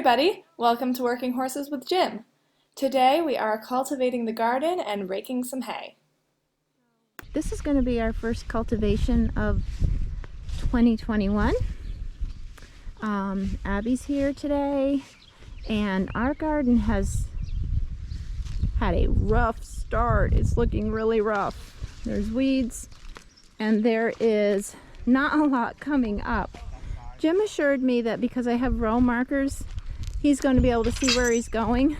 everybody! Welcome to Working Horses with Jim. Today we are cultivating the garden and raking some hay. This is going to be our first cultivation of 2021. Abby's here today, and our garden has had a rough start. It's looking really rough. There's weeds, and there is not a lot coming up. Jim assured me that because I have row markers, he's going to be able to see where he's going.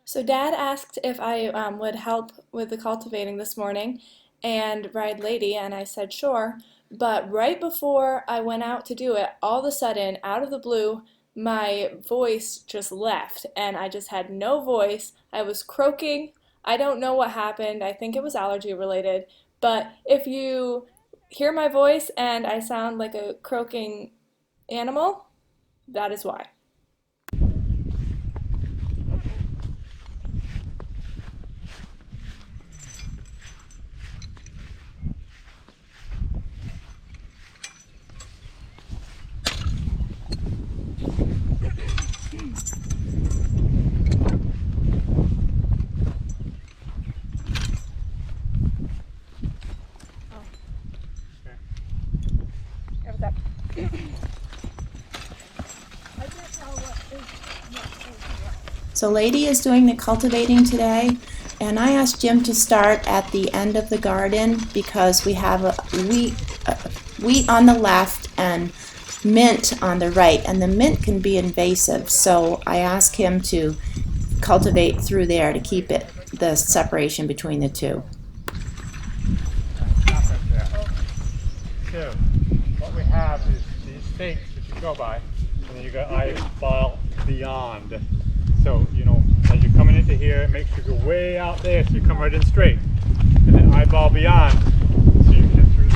So Dad asked if I would help with the cultivating this morning and ride Lady, and I said sure. But right before I went out to do it, all of a sudden, out of the blue, my voice just left, and I just had no voice. I was croaking. I don't know what happened. I think it was allergy related. But if you hear my voice and I sound like a croaking animal, that is why. So Lady is doing the cultivating today, and I asked Jim to start at the end of the garden because we have wheat on the left and mint on the right, and the mint can be invasive, so I asked him to cultivate through there to keep the separation between the two. So what we have is these stakes that you go by, and then you got eyeball beyond. So, you know, as you're coming into here, make sure you go way out there so you come right in straight. And then eyeball beyond so you can get through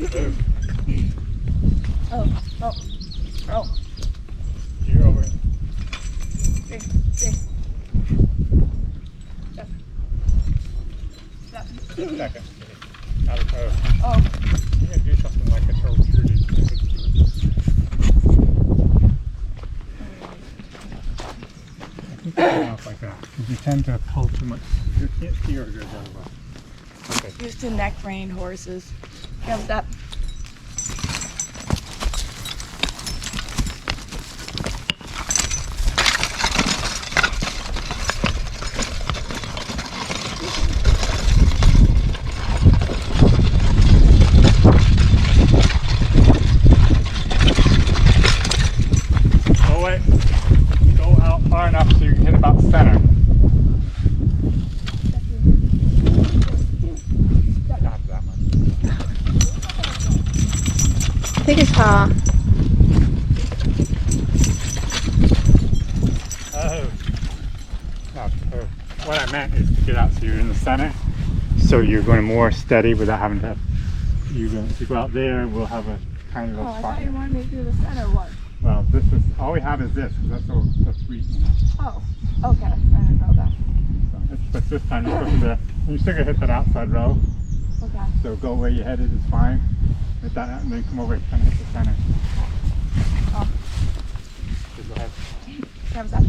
there. Oh. You're over. Second. Out of toe. Oh. You're going to do something like a toe shooting. Off like that, because you tend to pull too much. You can't see or good otherwise. Okay. Used to neck rein horses. How's that? Go out far enough so you can hit about center. Not that much. Take his paw. No, what I meant is to get out so you're in the center, so you're going more steady without having to. If you go out there, we'll have a kind of a spot. I thought you wanted me to do the center one. Well, this is all we have is this, because that's wheat. You know? Oh, okay. I didn't know that. But this time you're supposed to. You still gonna hit that outside row. Okay. So go where you're headed is fine. Hit that out and then come over and kind of hit the center. Oh. So go ahead. How's that?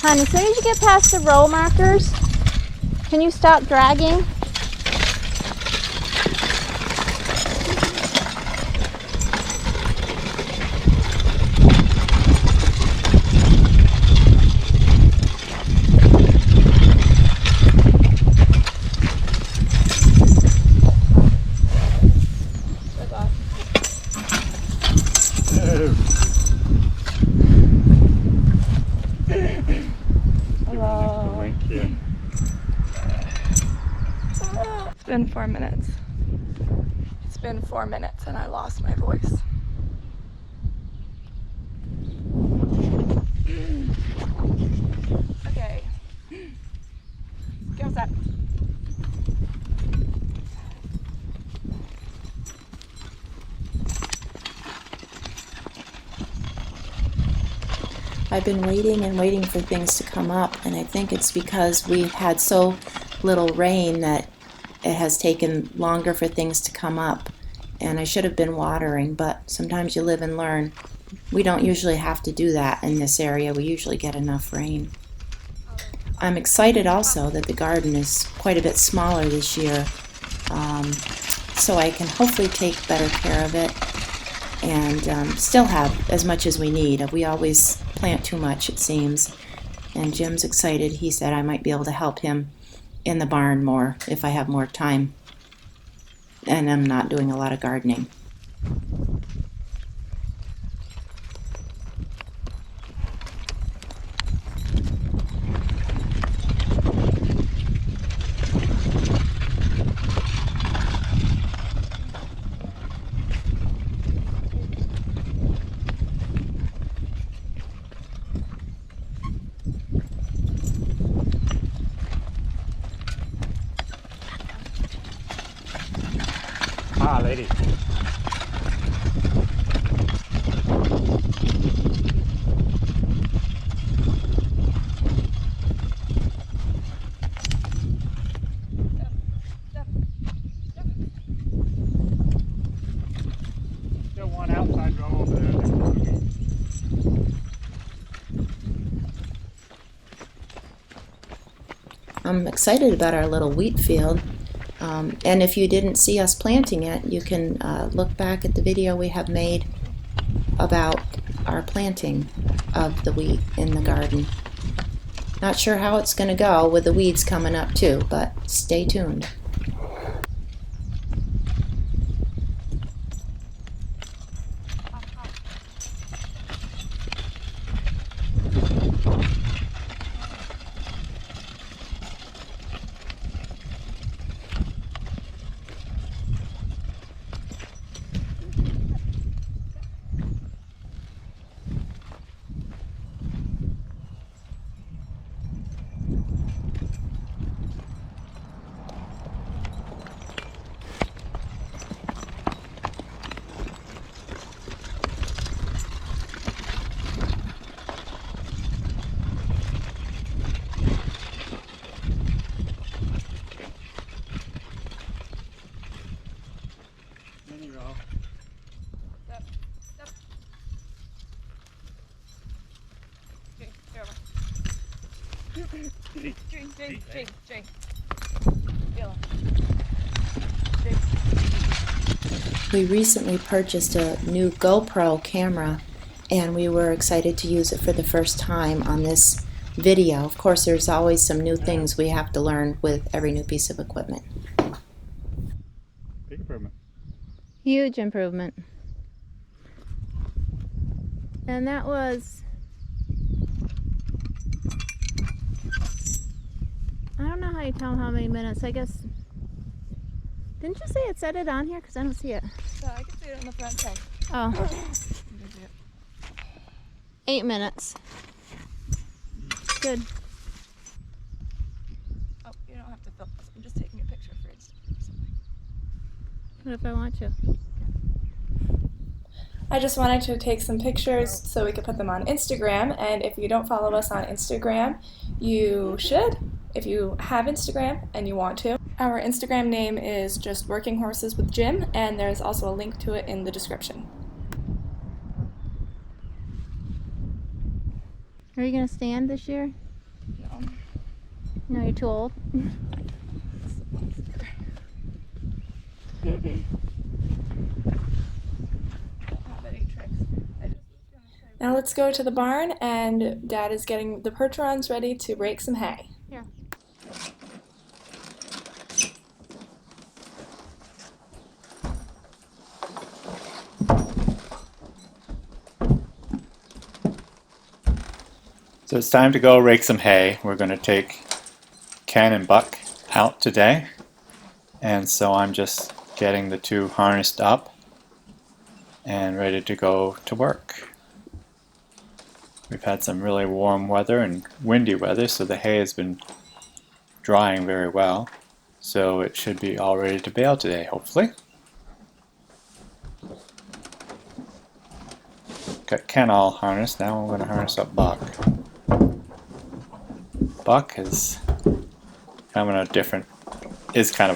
Hon, as soon as you get past the row markers, can you stop dragging? It's been 4 minutes. It's been 4 minutes and I lost my voice. Okay, Stop. I've been waiting and waiting for things to come up, and I think it's because we've had so little rain that it has taken longer for things to come up. And I should have been watering, but sometimes you live and learn. We don't usually have to do that in this area. We usually get enough rain. I'm excited also that the garden is quite a bit smaller this year, so I can hopefully take better care of it and still have as much as we need. We always plant too much, it seems, and Jim's excited. He said I might be able to help him in the barn more if I have more time and I'm not doing a lot of gardening. Ah, lady. Still one outside row over there next to me. I'm excited about our little wheat field. And if you didn't see us planting it, you can look back at the video we have made about our planting of the wheat in the garden. Not sure how it's going to go with the weeds coming up too, but stay tuned. Mini row. Step. Step. Drink. We recently purchased a new GoPro camera and we were excited to use it for the first time on this video. Of course, there's always some new things we have to learn with every new piece of equipment. Big improvement. Huge improvement. And that was, I don't know how you tell how many minutes. I guess, didn't you say it said it on here? Because I don't see it. I can see it on the front side. Oh. 8 minutes. Good. Oh, you don't have to film this. I'm just taking a picture for Instagram. What if I want to? I just wanted to take some pictures so we could put them on Instagram, and if you don't follow us on Instagram, you should, if you have Instagram and you want to. Our Instagram name is just Working Horses with Jim, and there's also a link to it in the description. Are you going to stand this year? No. No, you're too old. Now let's go to the barn, and Dad is getting the Percherons ready to rake some hay. Here. So it's time to go rake some hay. We're going to take Ken and Buck out today. And so I'm just getting the two harnessed up and ready to go to work. We've had some really warm weather and windy weather, so the hay has been drying very well, so it should be all ready to bale today, hopefully. Got Ken all harnessed. Now I'm going to harness up Buck. Buck is kind of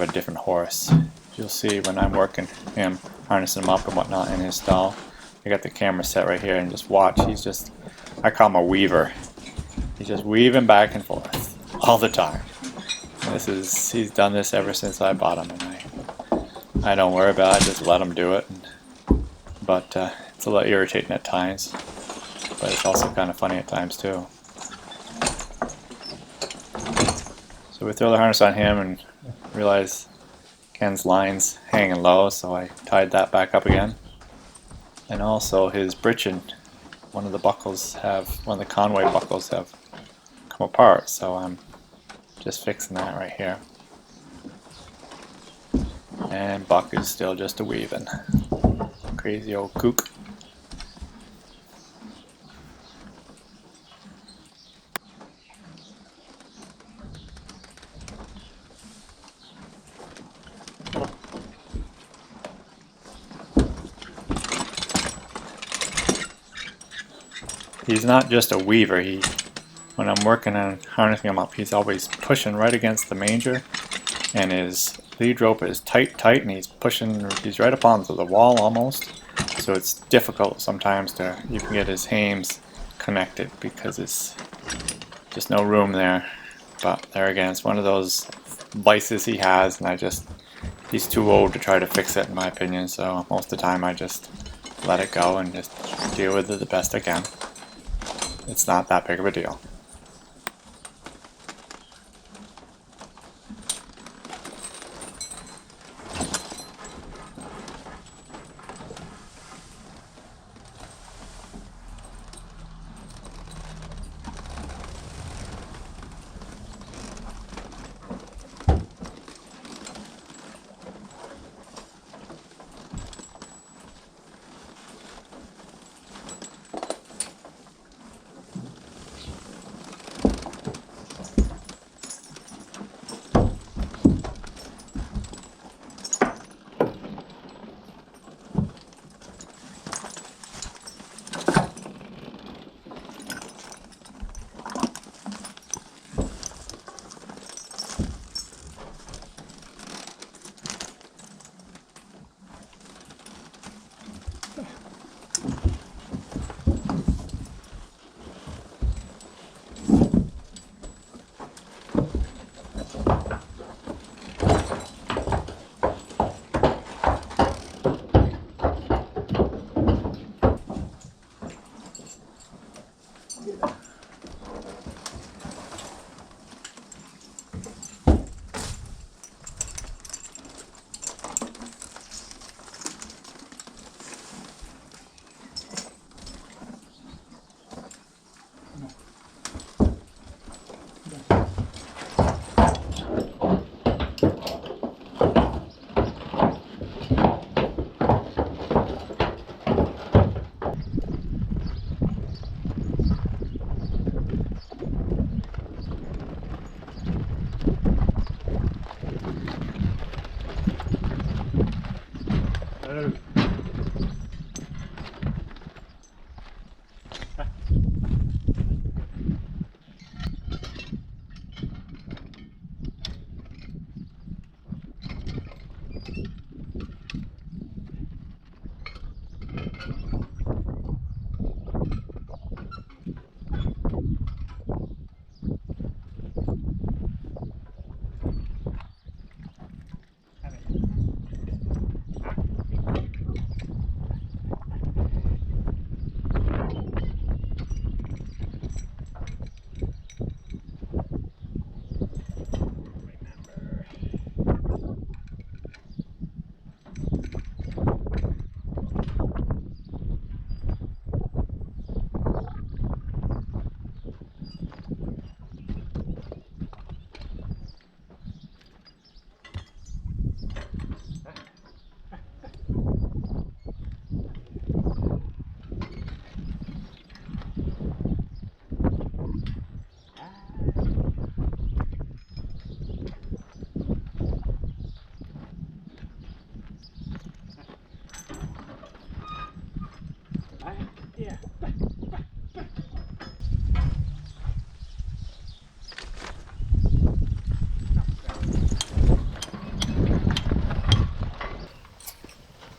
a different horse. You'll see when I'm working him, harnessing him up and whatnot in his stall. I got the camera set right here and just watch. I call him a weaver. He's just weaving back and forth all the time. He's done this ever since I bought him, and I don't worry about it. I just let him do it. But it's a little irritating at times, but it's also kind of funny at times too. So we throw the harness on him and realize Ken's line's hanging low, so I tied that back up again. And also his breechin, one of the Conway buckles have come apart, so I'm just fixing that right here. And Buck is still just a weaving. Crazy old kook. He's not just a weaver. When I'm working on harnessing him up, he's always pushing right against the manger, and his lead rope is tight, and he's right up onto the wall almost. So it's difficult sometimes you can get his hames connected because it's just no room there. But there again, it's one of those vices he has, and he's too old to try to fix it in my opinion, so most of the time I just let it go and just deal with it the best I can. It's not that big of a deal.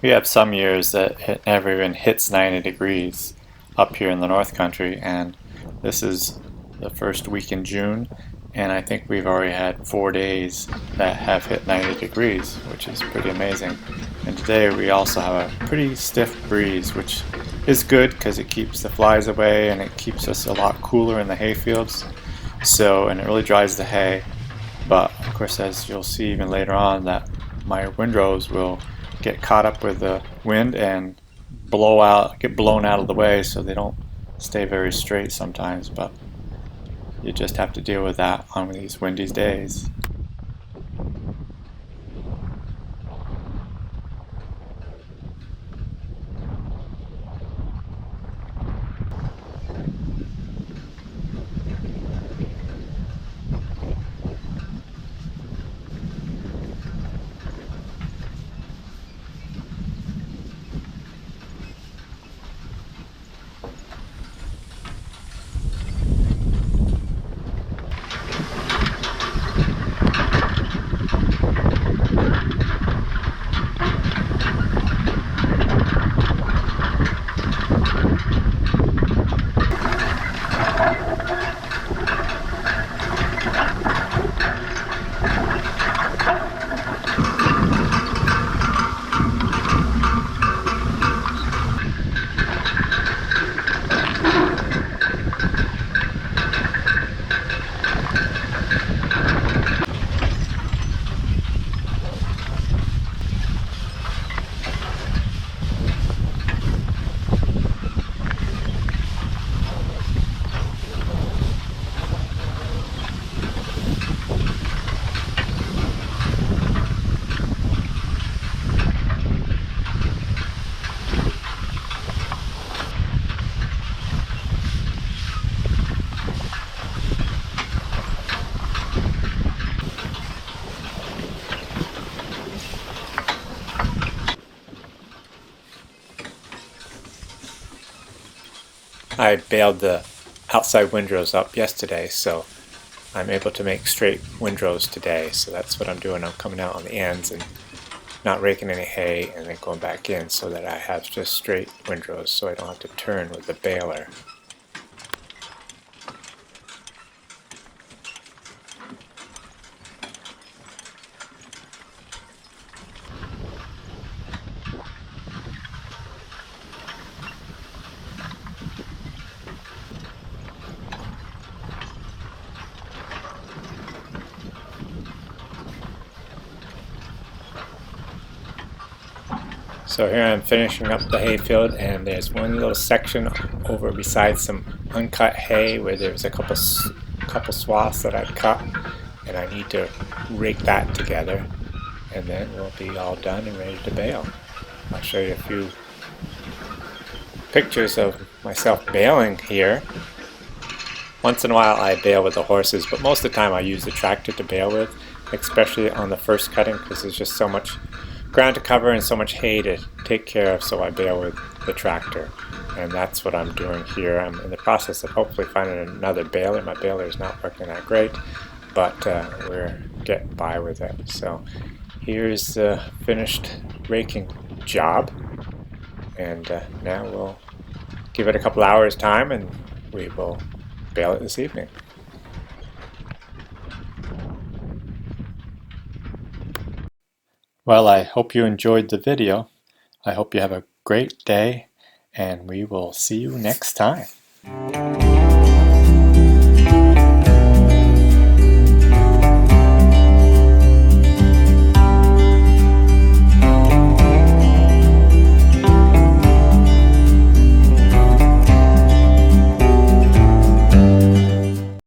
We have some years that it never even hits 90 degrees up here in the North Country, and this is the first week in June, and I think we've already had 4 days that have hit 90 degrees, which is pretty amazing. And today we also have a pretty stiff breeze, which is good because it keeps the flies away and it keeps us a lot cooler in the hay fields. So, and it really dries the hay. But of course, as you'll see even later on, that my windrows will get caught up with the wind and get blown out of the way, so they don't stay very straight sometimes. But you just have to deal with that on these windy days. I baled the outside windrows up yesterday, so I'm able to make straight windrows today. So that's what I'm doing. I'm coming out on the ends and not raking any hay and then going back in so that I have just straight windrows so I don't have to turn with the baler. So here I'm finishing up the hayfield, and there's one little section over beside some uncut hay where there's a couple swaths that I'd cut, and I need to rake that together, and then we'll be all done and ready to bale. I'll show you a few pictures of myself baling here. Once in a while I bale with the horses, but most of the time I use the tractor to bale with, especially on the first cutting because there's just so much ground to cover and so much hay to take care of, so I bale with the tractor. And that's what I'm doing here. I'm in the process of hopefully finding another baler. My baler is not working that great, but we're getting by with it. So here's the finished raking job, and now we'll give it a couple hours time and we will bale it this evening. Well, I hope you enjoyed the video. I hope you have a great day, and we will see you next time.